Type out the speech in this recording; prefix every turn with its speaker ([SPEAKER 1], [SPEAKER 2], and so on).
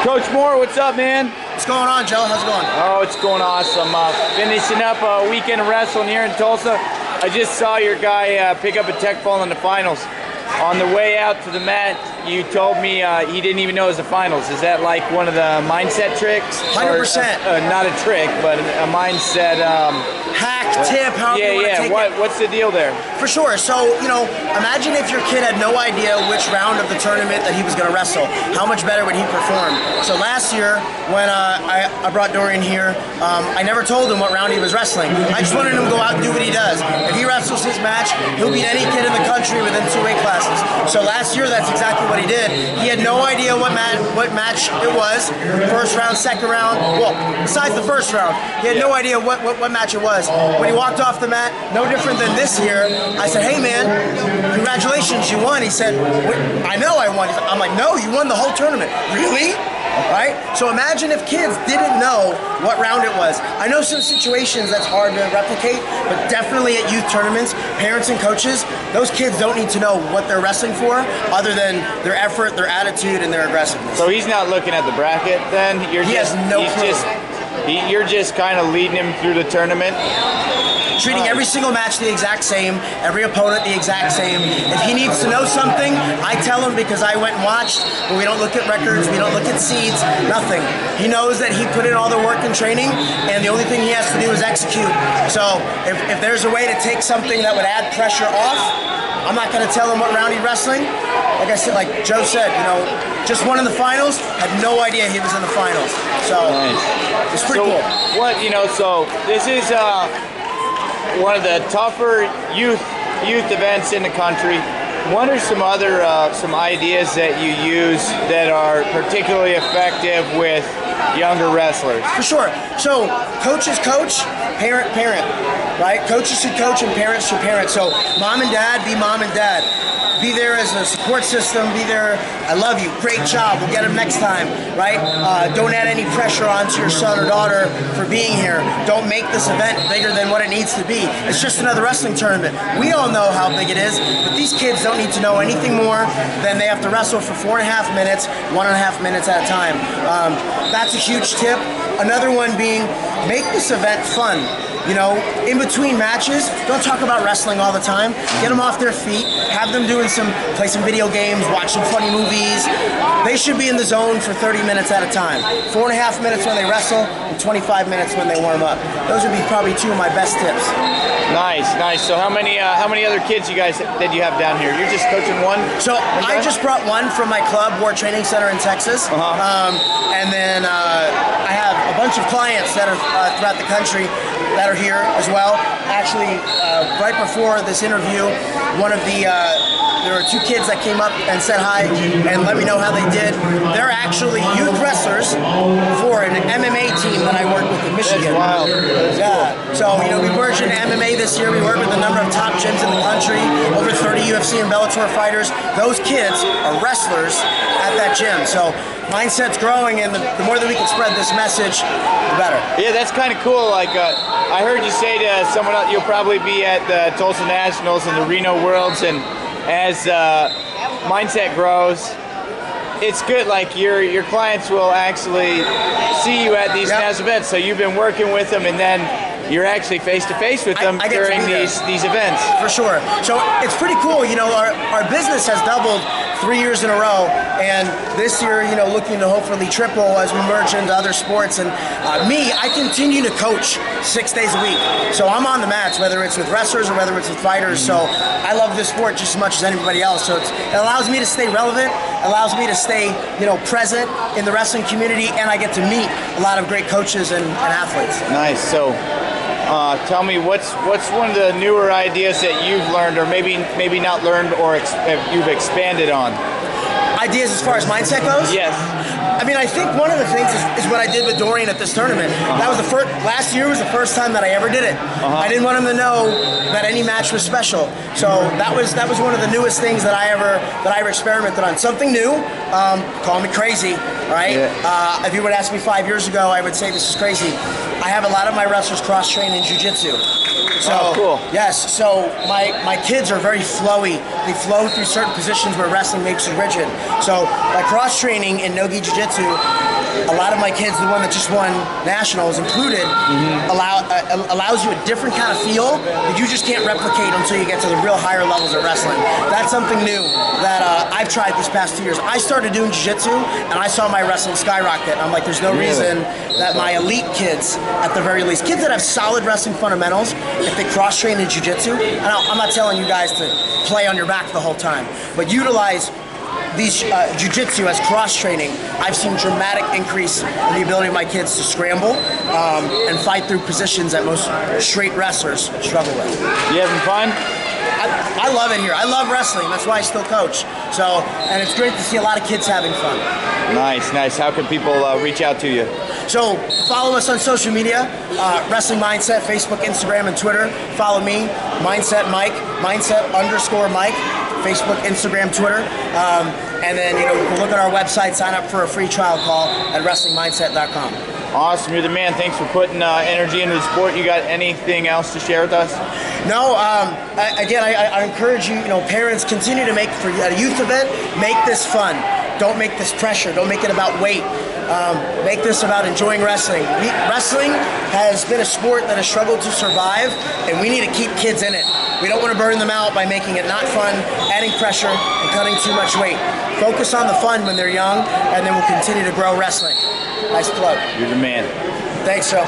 [SPEAKER 1] Coach Moore, what's up, man?
[SPEAKER 2] What's going on, Joe? How's it going?
[SPEAKER 1] Oh, it's going awesome. Finishing up a weekend of wrestling here in Tulsa. I just saw your guy pick up a tech fall in the finals. On the way out to the mat, you told me he didn't even know it was the finals. Is that like one of the mindset tricks?
[SPEAKER 2] 100%.
[SPEAKER 1] Not a trick, but a mindset.
[SPEAKER 2] Hack, tip, however you want to take it.
[SPEAKER 1] What's the deal there?
[SPEAKER 2] For sure. So, imagine if your kid had no idea which round of the tournament that he was going to wrestle. How much better would he perform? So last year, when I brought Dorian here, I never told him what round he was wrestling. I just wanted him to go out and do what he does. If he wrestles his match, he'll beat any kid in the country within 2 weight classes. So last year, that's exactly what he did. He had no idea what match it was. First round, second round. Well, besides the first round, he had no idea what match it was. When he walked off the mat, no different than this year, I said, "Hey man, congratulations, you won." He said, "I know I won." I'm like, "No, you won the whole tournament." Really? Right? So imagine if kids didn't know what round it was. I know some situations that's hard to replicate, but definitely at youth tournaments, parents and coaches, those kids don't need to know what they're wrestling for other than their effort, their attitude, and their aggressiveness.
[SPEAKER 1] So he's not looking at the bracket then?
[SPEAKER 2] He has no clue.
[SPEAKER 1] You're just kind of leading him through the tournament?
[SPEAKER 2] Treating every single match the exact same, every opponent the exact same. If he needs to know something, I tell him because I went and watched, but we don't look at records, we don't look at seeds, nothing. He knows that he put in all the work and training, and the only thing he has to do is execute. So if there's a way to take something that would add pressure off, I'm not going to tell him what round he's wrestling. Like I said, like Joe said, just won in the finals, had no idea he was in the finals. So nice. It's pretty cool.
[SPEAKER 1] So this is one of the tougher youth events in the country. What are some other some ideas that you use that are particularly effective with younger wrestlers?
[SPEAKER 2] For sure. So coaches coach, parent, right? Coaches should coach and parents should parent. So mom and dad, be mom and dad. Be there as a support system. Be there. I love you. Great job. We'll get him next time, right? Don't add any pressure onto your son or daughter for being here. Don't make this event bigger than what it needs to be. It's just another wrestling tournament. We all know how big it is, but these kids don't need to know anything more than they have to wrestle for 4.5 minutes, 1.5 minutes at a time. That's a huge tip. Another one being, make this event fun. In between matches, don't talk about wrestling all the time. Get them off their feet. Have them play some video games, watch some funny movies. They should be in the zone for 30 minutes at a time. 4.5 minutes when they wrestle, and 25 minutes when they warm up. Those would be probably 2 of my best tips.
[SPEAKER 1] Nice. So how many other kids did you have down here? You're just coaching one?
[SPEAKER 2] So I just brought one from my club, War Training Center in Texas. And then I have a bunch of clients that are throughout the country that are here as well. Actually, right before this interview, there were 2 kids that came up and said hi and let me know how they did. They're actually youth wrestlers for an MMA team that I work with in Michigan.
[SPEAKER 1] That's wild. That's cool.
[SPEAKER 2] So, we merged into MMA this year. We work with a number of top gyms in the country, over 30 UFC and Bellator fighters. Those kids are wrestlers at that gym. So mindset's growing, and the more that we can spread this message, the better. Yeah,
[SPEAKER 1] that's kind of cool. Like I heard you say to someone else, you'll probably be at the Tulsa Nationals and the Reno Worlds, and as mindset grows, it's good. Like your clients will actually see you at these national events. So you've been working with them, and then you're actually face to face with them during these events.
[SPEAKER 2] For sure. So it's pretty cool. Our business has doubled 3 years in a row, and this year, looking to hopefully triple as we merge into other sports. And I continue to coach 6 days a week. So I'm on the mats, whether it's with wrestlers or whether it's with fighters. So I love this sport just as much as anybody else. So it allows me to stay relevant, allows me to stay, present in the wrestling community, and I get to meet a lot of great coaches and athletes.
[SPEAKER 1] Nice. So tell me, what's one of the newer ideas that you've learned, or maybe not learned, or you've expanded on?
[SPEAKER 2] Ideas as far as mindset goes?
[SPEAKER 1] Yes.
[SPEAKER 2] I think one of the things is what I did with Dorian at this tournament. That was last year was the first time that I ever did it. I didn't want him to know that any match was special. So that was one of the newest things that I ever experimented on. Something new. Call me crazy, right? Yeah. If you would ask me 5 years ago, I would say this is crazy. I have a lot of my wrestlers cross-train in jiu-jitsu. So,
[SPEAKER 1] cool.
[SPEAKER 2] Yes, so my kids are very flowy. They flow through certain positions where wrestling makes you rigid. So by cross-training in no-gi jiu-jitsu, a lot of my kids, the one that just won nationals included, allows you a different kind of feel that you just can't replicate until you get to the real higher levels of wrestling. That's something new that I've tried these past 2 years. I started doing jiu-jitsu and I saw my wrestling skyrocket. I'm like, there's no reason that my elite kids, at the very least, kids that have solid wrestling fundamentals, if they cross-train in jiu-jitsu, and I'm not telling you guys to play on your back the whole time, but utilize these jiu-jitsu as cross-training, I've seen dramatic increase in the ability of my kids to scramble and fight through positions that most straight wrestlers struggle with.
[SPEAKER 1] You having fun?
[SPEAKER 2] I love it here. I love wrestling. That's why I still coach. So, and it's great to see a lot of kids having fun.
[SPEAKER 1] Nice, nice. How can people reach out to you?
[SPEAKER 2] So follow us on social media, Wrestling Mindset, Facebook, Instagram, and Twitter. Follow me, Mindset Mike, Mindset_Mike, Facebook, Instagram, Twitter. And then, you can look at our website, sign up for a free trial call at WrestlingMindset.com.
[SPEAKER 1] Awesome, you're the man. Thanks for putting energy into the sport. You got anything else to share with us?
[SPEAKER 2] No, I encourage you, parents, continue to make, for a youth event, make this fun. Don't make this pressure. Don't make it about weight. Make this about enjoying wrestling. Wrestling has been a sport that has struggled to survive, and we need to keep kids in it. We don't want to burn them out by making it not fun, adding pressure, and cutting too much weight. Focus on the fun when they're young, and then we'll continue to grow wrestling. Nice plug.
[SPEAKER 1] You're the man.
[SPEAKER 2] Thanks, Joe.